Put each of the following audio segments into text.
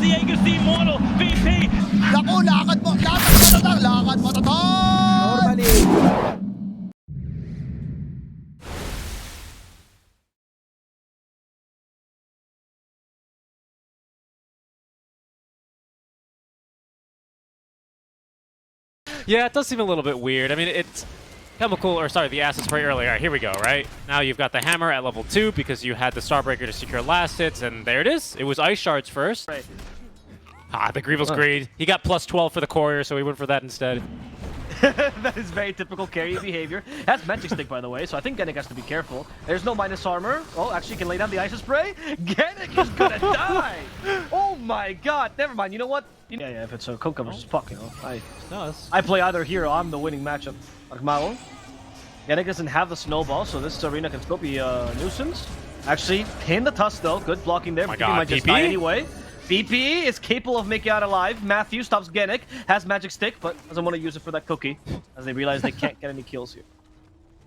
Diego's the immortal VP. Naku, lakad mo tatang! Normally. Yeah, it does seem a little bit weird. I mean, it's chemical, or sorry, the acid spray earlier. All right, here we go, right? Now you've got the hammer at level 2 because you had the Starbreaker to secure last hits, and there it is. It was Ice Shards first. Right. Ah, the Greevil's Greed. He got plus 12 for the Courier, so he went for that instead. That is very typical carry behavior. That's Magic Stick, by the way, so I think Genic has to be careful. There's no minus armor. Oh, actually, can lay down the Ice Spray. Genic is gonna die! Oh my god, never mind. You know what? Yeah, if it's a Kunkka versus Puck, you know. I play either hero. I'm the winning matchup. Armao. Genic doesn't have the snowball, so this arena can still be a nuisance. Actually, pin the Tusk, though. Good blocking there. Oh my BP god, might just die anyway. BP is capable of making out alive. Matthew stops Genic, has Magic Stick, but doesn't want to use it for that cookie, as they realize they can't get any kills here.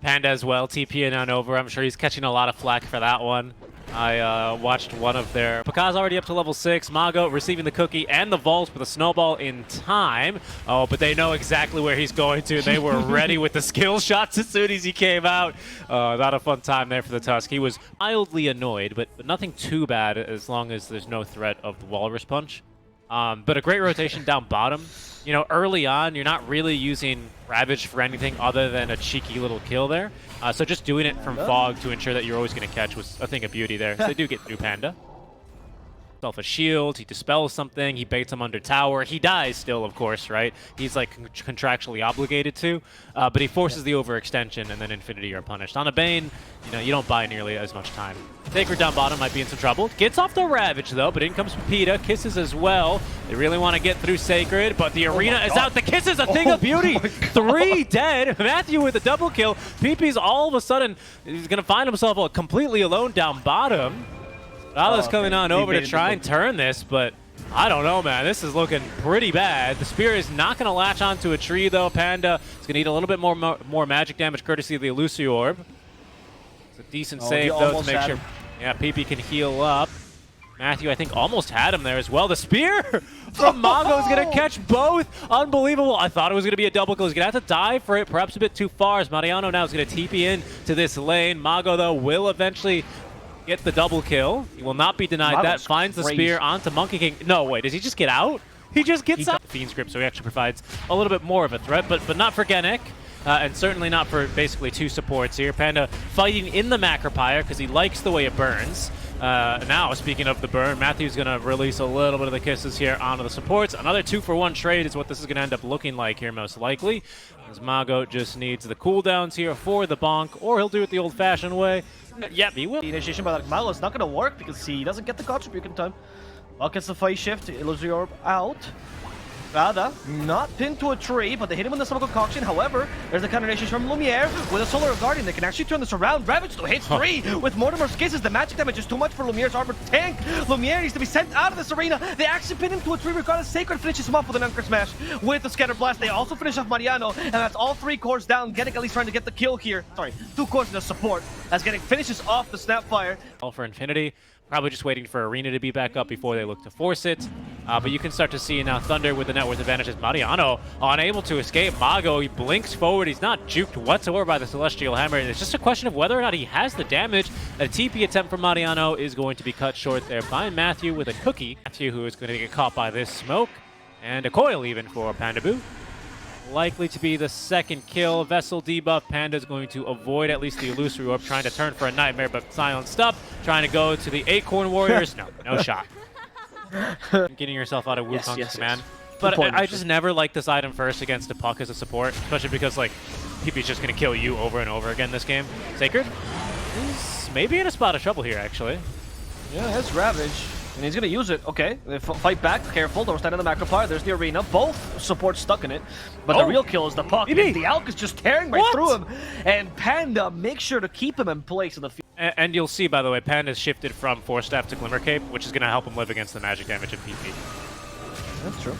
Panda as well, TPing on over. I'm sure he's catching a lot of flack for that one. I watched one of their... Pakaz already up to level 6. Mago receiving the cookie and the vault with a snowball in time. Oh, but they know exactly where he's going to. They were ready with the skill shots as soon as he came out. Not a fun time there for the Tusk. He was mildly annoyed, but nothing too bad as long as there's no threat of the Walrus Punch. But a great rotation down bottom. You know, early on, you're not really using Ravage for anything other than a cheeky little kill there. So just doing it from Fog to ensure that you're always going to catch was a thing of beauty there. So they do get new Panda. Self a shield, he dispels something, he baits him under tower. He dies still, of course, right? He's like contractually obligated to, but he forces the overextension and then Infinity are punished. On a Bane, you know, you don't buy nearly as much time. Sacred down bottom might be in some trouble. Gets off the Ravage though, but in comes Peta, Kisses as well. They really want to get through Sacred, but the arena is out. The Kiss is a thing of beauty. 3 dead. Matthew with a double kill. PP's all of a sudden, he's going to find himself completely alone down bottom. Vala's coming on over to try and turn this, but I don't know, man. This is looking pretty bad. The Spear is not going to latch onto a tree, though. Panda is going to need a little bit more magic damage courtesy of the Illusory Orb. It's a decent save, though, to make sure PP can heal up. Matthew, I think, almost had him there as well. The Spear from Mongo is going to catch both. Unbelievable. I thought it was going to be a double kill. He's going to have to dive for it, perhaps a bit too far, as Mariano now is going to TP in to this lane. Mago, though, will eventually get the double kill. He will not be denied that. Finds the Spear onto Monkey King. No, wait, does he just get out? He just gets out. Fiend's Grip, so he actually provides a little bit more of a threat, but not for Genic. And certainly not for basically 2 supports here. Panda fighting in the Macropire because he likes the way it burns. Now, speaking of the burn, Matthew's going to release a little bit of the Kisses here onto the supports. Another 2-for-1 trade is what this is going to end up looking like here, most likely. As Mago just needs the cooldowns here for the bonk, or he'll do it the old-fashioned way. Yep, he will. The initiation by Malo is not going to work because he doesn't get the contribute in time. Buck gets the fight shift, Illusory Orb out. Rada, not pinned to a tree, but they hit him with the Summer Concoction. However, there's a counter initiation from Lumiere with a Solar Guardian. They can actually turn this around. Ravage still hits 3 with Mortimer's Kisses. The magic damage is too much for Lumiere's armored tank. Lumiere needs to be sent out of this arena. They actually pin him to a tree regardless. Sacred finishes him off with an Anchor Smash with the Scatter Blast. They also finish off Mariano, and that's all 3 cores down. Genic at least trying to get the kill here. Sorry, 2 cores in the support as Genic finishes off the Snapfire. All for Infinity. Probably just waiting for Arena to be back up before they look to force it. But you can start to see now Thunder with the net worth advantage as Mariano unable to escape. Mago, he blinks forward. He's not juked whatsoever by the Celestial Hammer. And it's just a question of whether or not he has the damage. A TP attempt from Mariano is going to be cut short there by Matthew with a cookie. Matthew, who is going to get caught by this smoke. And a coil even for Pandaboo. Likely to be the 2nd kill. Vessel debuff. Panda's going to avoid at least the Illusory Orb, trying to turn for a Nightmare, but silenced up. Trying to go to the Acorn Warriors. No shot. Getting yourself out of Wukong's command. But I just never like this item first against a Puck as a support, especially because, like, PP's just going to kill you over and over again this game. Sacred is maybe in a spot of trouble here, actually. Yeah, that's Ravage. And he's going to use it. Okay, they fight back. Careful. Don't stand in the Macropire. There's the arena. Both supports stuck in it. But the real kill is the Puck. The Alk is just tearing right through him. And Panda makes sure to keep him in place in the field. And you'll see, by the way, Panda's shifted from Force Staff to Glimmer Cape, which is going to help him live against the magic damage in PP. That's true.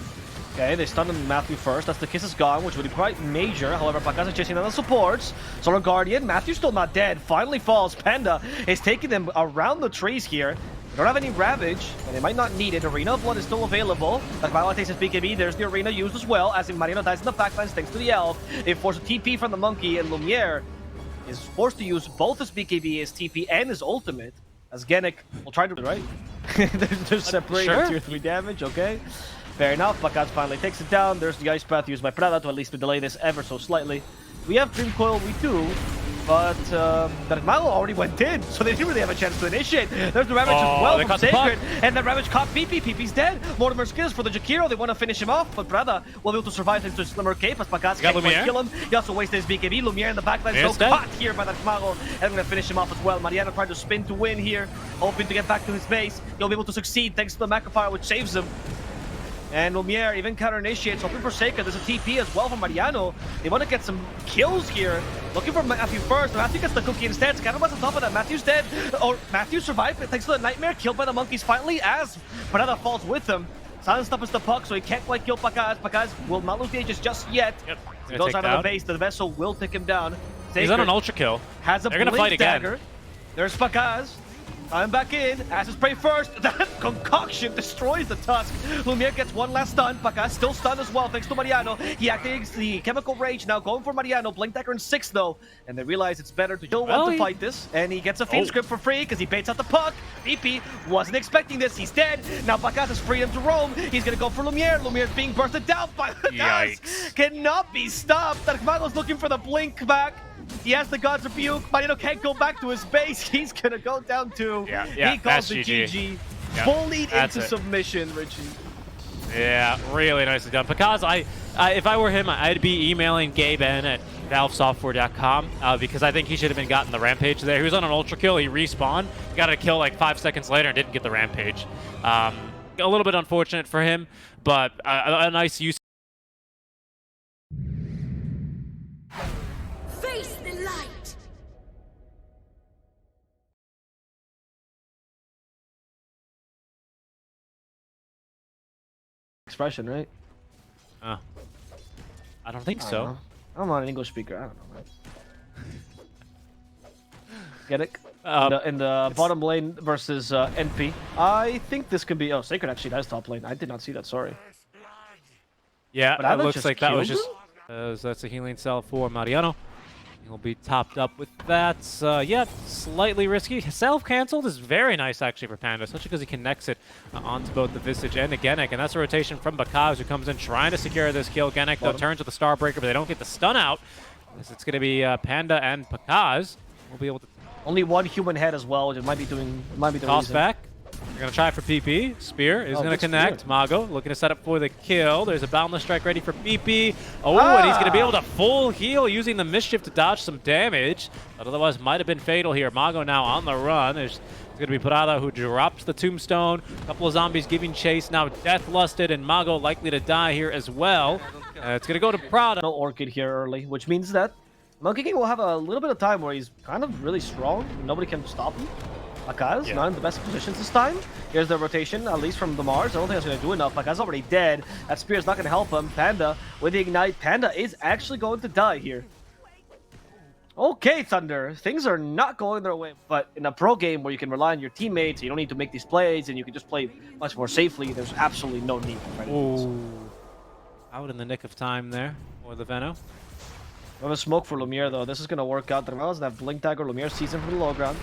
Okay, they stun Matthew first. That's the Kiss is gone, which would be quite major. However, Pakaz is chasing down the supports. Solar Guardian. Matthew's still not dead. Finally falls. Panda is taking them around the trees here. They don't have any Ravage, and they might not need it. Arena of Blood is still available. Viola takes his BKB. There's the Arena used as well, as Mariano dies in the backlines thanks to the Elf. They force a TP from the Monkey, and Lumiere is forced to use both his BKB, his TP, and his ultimate. As Genic will try to, right? They're separated sure. tier 3 damage, okay? Fair enough. Bakaz finally takes it down. There's the Ice Path used by Prada to at least delay this ever so slightly. We have Dream Coil, we do. But Darkmalo already went in, so they didn't really have a chance to initiate. There's the Ravage as well from Sacred, and the Ravage caught PP. PP's dead. Mortimer skills for the Jakiro. They want to finish him off, but Prada will be able to survive thanks to his Slimmer Cape as Bakaz can't quite kill him. He also wasted his BKB. Lumiere in the backline, so caught here by Darkmalo, and I'm going to finish him off as well. Mariano trying to spin to win here, hoping to get back to his base. He'll be able to succeed thanks to the Macrophyre, which saves him. And Lumiere even counter-initiates, hoping for Seika. There's a TP as well from Mariano. They want to get some kills here. Looking for Matthew first. Matthew gets the cookie instead. Scatterbox on top of that. Matthew's dead. Or Matthew survived thanks to the Nightmare. Killed by the Monkeys finally as Parada falls with him. Silence up is the puck, so he can't quite kill Bakaz. Bakaz will not lose the Aegis just yet. Yep. He goes out of the base. The Vessel will take him down. He's on an Ultra Kill. Has a They're going to fight dagger. again. There's Bakaz. I'm back in. Ashes Prey first. That concoction destroys the Tusk. Lumiere gets one last stun. Bakaz still stunned as well thanks to Mariano. He activates the Chemical Rage. Now going for Mariano. Blink Dagger in 6 though. And they realize it's better to still want to fight this. And he gets a Fiend Script for free because he baits out the puck. BP wasn't expecting this. He's dead. Now Bakaz has freedom to roam. He's going to go for Lumiere. Lumiere's being bursted down by Bakaz. Cannot be stopped. Darkmalo's looking for the Blink back. He has the God's Rebuke. Mariano can't go back to his base. He's gonna go down to. He calls the GG. Bullied into submission, Richie. Yeah, really nicely done. Because if I were him, I'd be emailing Gabe N at valvesoftware.com because I think he should have been gotten the Rampage there. He was on an Ultra Kill. He respawned. Got a kill like 5 seconds later and didn't get the Rampage. A little bit unfortunate for him, but a nice use. Face the light. Expression, right? I don't think so. I'm not an English speaker. I don't know, man. Get it? In the bottom lane versus NP. I think this could be. Oh, Sacred actually does top lane. I did not see that. Sorry. Yeah, but it looks like that was just. That's a healing cell for Mariano. He'll be topped up with that. Yeah, slightly risky. Self-cancelled is very nice, actually, for Panda, especially because he connects it onto both the Visage and the Genic. And that's a rotation from Bakaz, who comes in trying to secure this kill. Genic, though, turns with the Starbreaker, but they don't get the stun out. It's going to be Panda and Bakaz. We'll be able to... Only one human head as well, which it might be the toss reason. back. They're going to try for PP. Spear is going to connect. Spear. Mago looking to set up for the kill. There's a Boundless Strike ready for PP. Oh, and he's going to be able to full heal using the Mischief to dodge some damage. But otherwise might have been fatal here. Mago now on the run. There's going to be Prada who drops the Tombstone. A couple of zombies giving chase. Now Death Lusted and Mago likely to die here as well. It's going to go to Prada. No Orchid here early, which means that Monkey King will have a little bit of time where he's kind of really strong. Nobody can stop him. Bakaz, not in the best positions this time. Here's the rotation, at least from the Mars. I don't think that's going to do enough. Bakaz already dead. That Spear's not going to help him. Panda with the Ignite. Panda is actually going to die here. Okay, Thunder. Things are not going their way. But in a pro game where you can rely on your teammates, you don't need to make these plays, and you can just play much more safely, there's absolutely no need for anything. Out in the nick of time there for the Veno. We have a smoke for Lumiere, though. This is going to work out. Darmel doesn't have Blink Dagger. Lumiere sees him from the low ground.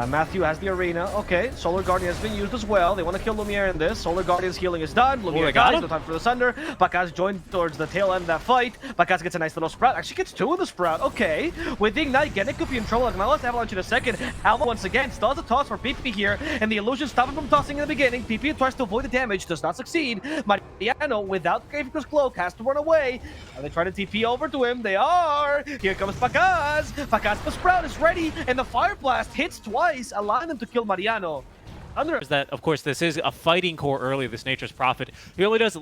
Matthew has the Arena. Okay, Solar Guardian has been used as well. They want to kill Lumiere in this. Solar Guardian's healing is done. Lumiere dies. No time for the Sunder. Bakaz joined towards the tail end of that fight. Bakaz gets a nice little Sprout. Actually gets 2 of the Sprout. Okay. With the Ignite, Genic could be in trouble. Now let's Avalanche in a second. Alma once again stalls a toss for PP here. And the illusion stopped him from tossing in the beginning. PP tries to avoid the damage. Does not succeed. Mariano, without Gravekeeper's Cloak, has to run away. And they try to TP over to him. They are. Here comes Bakaz. Bakaz, the Sprout is ready. And the Fire Blast hits twice, allowing them to kill Mariano. Is that, of course, this is a fighting core early, this Nature's Prophet. He only does,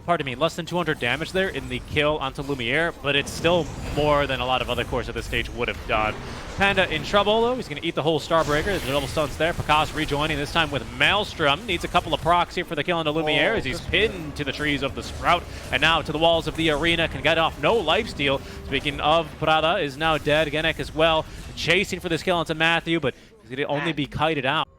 pardon me, less than 200 damage there in the kill onto Lumiere, but it's still more than a lot of other cores at this stage would have done. Panda in trouble, though. He's going to eat the whole Starbreaker. There's double stuns there. Bakaz rejoining, this time with Maelstrom. Needs a couple of procs here for the kill onto Lumiere as he's pinned to the trees of the Sprout. And now to the walls of the Arena. Can get off no lifesteal. Speaking of, Prada is now dead. Genic as well. Chasing for this kill onto Matthew, but he's going to only be kited out.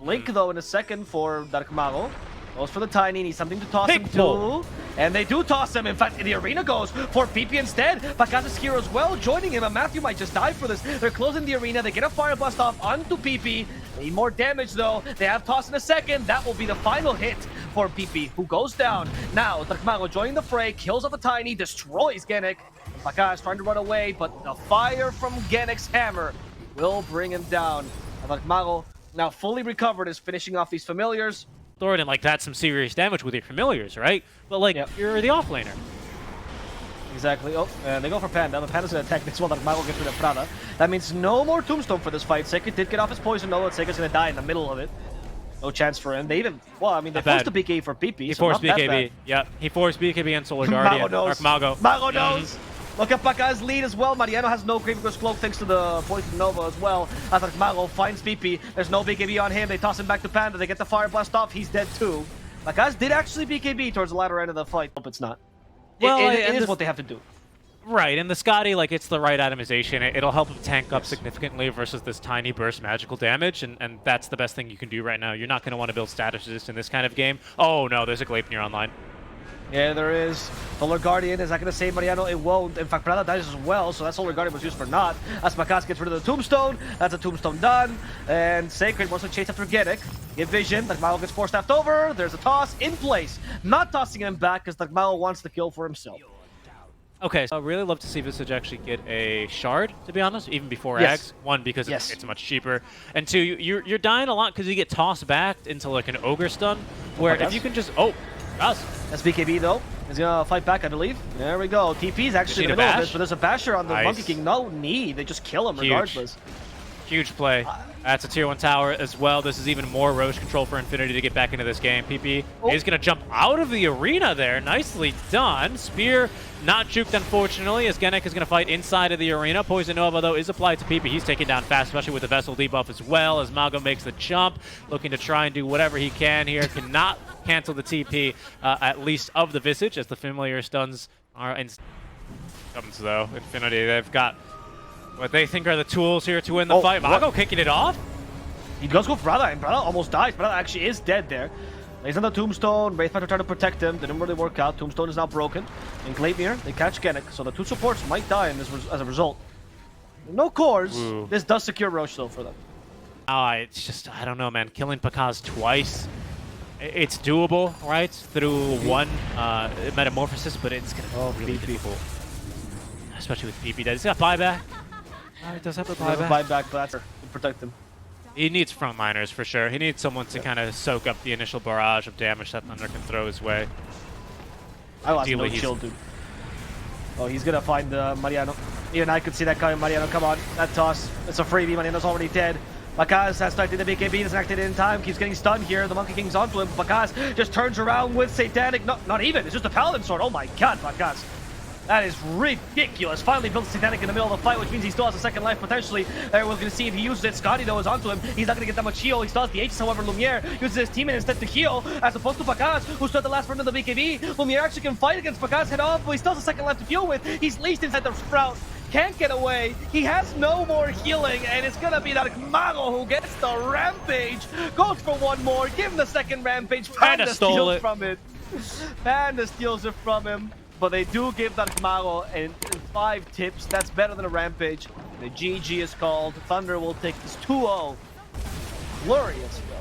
Blink, though, in a second for Dark Mago. Goes for the Tiny, needs something to toss Big him pull. to. And they do toss him. In fact, the arena goes for PP instead. Pacaz here as well, joining him. And Matthew might just die for this. They're closing the arena. They get a Fire Blast off onto PP. Need more damage, though. They have toss in a second. That will be the final hit for PP, who goes down. Now, Dark Mago joining the fray, kills off the Tiny, destroys Genic. Pacaz trying to run away, but the fire from Genic's hammer will bring him down. Dark Mago, now fully recovered, is finishing off these familiars. Thoradin, like, that's some serious damage with your familiars, right? But, like, you're the offlaner. Exactly. Oh, and they go for Panda. The Panda's going to attack next one. Dark Mago gets rid of Prada. That means no more Tombstone for this fight. Sacred did get off his poison, though. Sacred's going to die in the middle of it. No chance for him. They even, well, I mean, they forced the BKB for PP. He so forced BKB. Yep, he forced BKB and Solar Guardian. Mago knows. Mago. Mago knows. Look at Pacaz's lead as well. Mariano has no Gravedigger's Cloak thanks to the Poison Nova as well. As Dark Mago finds PP. There's no BKB on him. They toss him back to Panda. They get the Fire Blast off. He's dead too. Pacaz did actually BKB towards the latter end of the fight. Hope it's not. Well, it is what they have to do. Right, and the Scotty, like, it's the right itemization. It'll help him tank up significantly versus this tiny burst magical damage, and that's the best thing you can do right now. You're not going to want to build status resist in this kind of game. Oh, no, there's a Gleipnir online. Yeah, there is. Solar Guardian, is that going to save Mariano? It won't. In fact, Prada dies as well, so that Solar Guardian was used for naught. As Pacaz gets rid of the Tombstone, that's a Tombstone done. And Sacred wants to chase after Genic. Get vision, Dark Mago gets forced staffed over. There's a toss in place. Not tossing him back because Dark Mago wants the kill for himself. Okay, so I'd really love to see Visage actually get a shard, to be honest, even before Yes. Eggs. One, because it's much cheaper. And two, you're dying a lot because you get tossed back into like an Ogre stun, where if you can just... Oh, Raz. That's BKB though. He's gonna fight back, I believe. There we go. TP's actually in the Need a middle of bash? this, but there's a basher on the Nice. Monkey King. No need. They just kill him Huge. regardless. Huge play. That's a tier 1 tower as well. This is even more Roche control for Infinity to get back into this game. PP is going to jump out of the arena there. Nicely done. Spear not juked, unfortunately, as Genic is going to fight inside of the arena. Poison Nova, though, is applied to PP. He's taken down fast, especially with the Vessel debuff as well, as Mago makes the jump, looking to try and do whatever he can here. Cannot cancel the TP, at least of the Visage, as the familiar stuns are in... though. Infinity, they've got what they think are the tools here to win the fight. Mago kicking it off. He does go for Prada, and Prada almost dies. Prada actually is dead there. He's on the Tombstone. Wraithmaster trying to protect him. Didn't really work out. Tombstone is now broken. And Gleipnir, they catch Genic. So the two supports might die in this as a result. No cores. Ooh. This does secure Roche though for them. It's just, I don't know, man. Killing Pacaz twice. It's doable, right? Through one metamorphosis, but it's going to be really difficult. Especially with PP dead. He's got buyback. It does have a buyback. Buyback, but that's to protect him. He needs frontliners for sure. He needs someone to kind of soak up the initial barrage of damage that Thunder can throw his way. I lost no Ideally, shield, dude. Oh, he's gonna find Mariano. Even I could see that coming. Mariano, come on. That toss. It's a freebie. Mariano's already dead. Pacaz has started the BKB, doesn't activate in time, keeps getting stunned here. The Monkey King's onto him. Pacaz just turns around with Satanic. Not even. It's just a Paladin Sword. Oh my god, Pacaz. That is ridiculous. Finally built Satanic in the middle of the fight, which means he still has a second life potentially. We're going to see if he uses it. Scotty, though, is onto him. He's not going to get that much heal. He still has the Aegis, however. Lumiere uses his teammate instead to heal, as opposed to Pacaz, who stood the last round of the BKB. Lumiere actually can fight against Pacaz head off, but he still has a second life to deal with. He's leashed inside the Sprout. Can't get away. He has no more healing, and it's gonna be that Mago who gets the Rampage. Goes for one more. Give him the second Rampage. Panda stole steals it from it. Panda steals it from him. But they do give that Mago in 5 tips. That's better than a Rampage. The GG is called. Thunder will take this 2-0. Glorious, bro.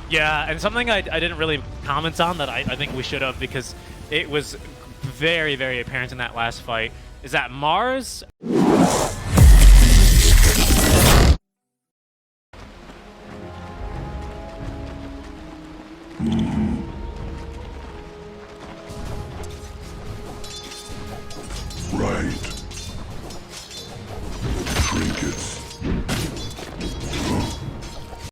Yeah, and something I didn't really comment on that I think we should have, because it was very, very apparent in that last fight, is that Mars... Right.